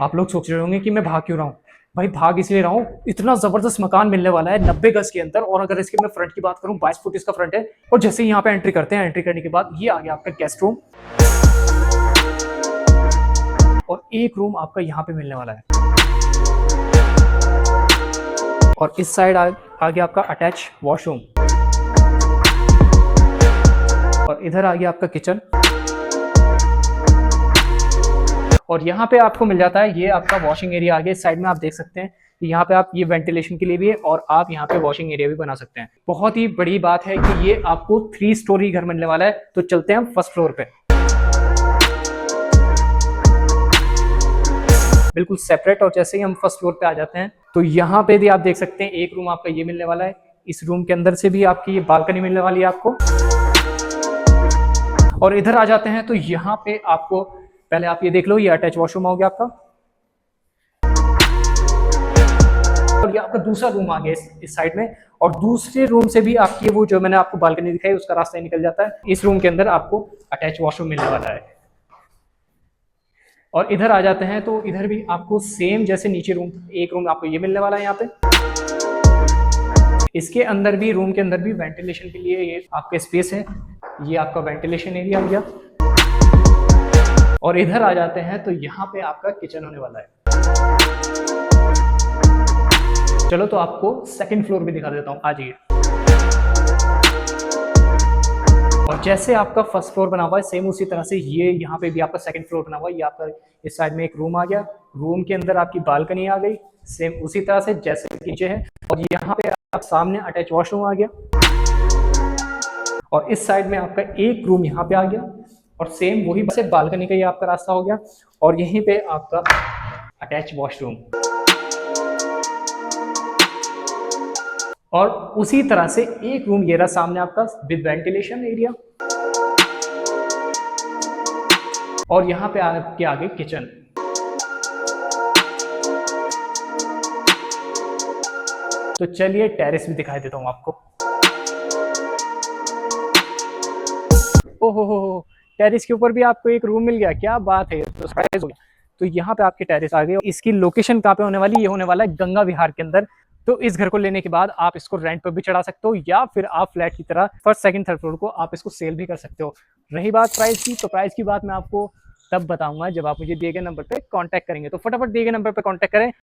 आप लोग सोच रहे होंगे कि मैं भाग क्यों रहा हूँ। भाई भाग इसलिए रहा हूँ, इतना जबरदस्त मकान मिलने वाला है 90 गज के अंदर। और अगर इसके मैं फ्रंट की बात करूँ, 22 फुट इसका फ्रंट है। और जैसे ही यहाँ पे एंट्री करते हैं, एंट्री करने के बाद ये आ गया आपका गेस्ट रूम, और एक रूम आपका यहाँ पे मिलने वाला है। और इस साइड आ गया आपका अटैच वॉशरूम, और इधर आ गया आपका किचन। और यहाँ पे आपको मिल जाता है ये आपका वॉशिंग एरिया। आगे इस साइड में आप देख सकते हैं कि यहाँ पे आप ये वेंटिलेशन के लिए भी है, और आप यहाँ पे वॉशिंग एरिया भी बना सकते हैं। बहुत ही बड़ी बात है कि ये आपको 3 स्टोरी घर मिलने वाला है। तो चलते हैं हम फर्स्ट फ्लोर पे, बिल्कुल सेपरेट। और जैसे ही हम फर्स्ट फ्लोर पे आ जाते हैं तो यहाँ पे भी आप देख सकते हैं एक रूम आपका ये मिलने वाला है। इस रूम के अंदर से भी आपकी ये बालकनी मिलने वाली है आपको। और इधर आ जाते हैं तो यहाँ पे आपको, पहले आप ये देख लो, ये अटैच वॉशरूम हो गया आपका। और ये आपका दूसरा रूम आ गया इस साइड में। और दूसरे रूम से भी आपकी वो जो मैंने आपको बालकनी दिखाई उसका रास्ता निकल जाता है। इस रूम के अंदर आपको अटैच वॉशरूम मिलने वाला है। और इधर आ जाते हैं तो इधर भी आपको सेम जैसे नीचे रूम, एक रूम आपको ये मिलने वाला है यहाँ पे। इसके अंदर भी, रूम के अंदर भी वेंटिलेशन के लिए ये आपका स्पेस है। ये आपका वेंटिलेशन एरिया हो गया। और इधर आ जाते हैं तो यहाँ पे आपका किचन होने वाला है। चलो तो आपको सेकंड फ्लोर भी दिखा देता हूँ, आ जाइए। और जैसे आपका फर्स्ट फ्लोर बना हुआ है, सेम उसी तरह से ये यहाँ पे भी आपका सेकंड फ्लोर बना हुआ है। ये आपका इस साइड में एक रूम आ गया, रूम के अंदर आपकी बालकनी आ गई, सेम उसी तरह से जैसे नीचे है। और यहाँ पे आप सामने अटैच वॉशरूम आ गया। और इस साइड में आपका एक रूम यहाँ पे आ गया, और सेम वही से बालकनी का ये आपका रास्ता हो गया। और यहीं पे आपका अटैच वॉशरूम, और उसी तरह से एक रूम ये रहा सामने आपका विद वेंटिलेशन एरिया। और यहाँ पे आपके आगे किचन। तो चलिए टेरेस भी दिखाई देता हूँ आपको। ओहो, टेरेस के ऊपर भी आपको एक रूम मिल गया, क्या बात है, तो सरप्राइज हो गया। तो यहाँ पे आपके टेरेस आ गए। इसकी लोकेशन कहाँ पे होने वाली, ये होने वाला है गंगा विहार के अंदर। तो इस घर को लेने के बाद आप इसको रेंट पर भी चढ़ा सकते हो, या फिर आप फ्लैट की तरह फर्स्ट सेकंड थर्ड फ्लोर को आप इसको सेल भी कर सकते हो। रही बात प्राइस की, तो प्राइस की बात मैं आपको तब बताऊंगा जब आप मुझे दिए गए नंबर पे कांटेक्ट करेंगे। तो फटाफट दिए गए नंबर पे कांटेक्ट करें।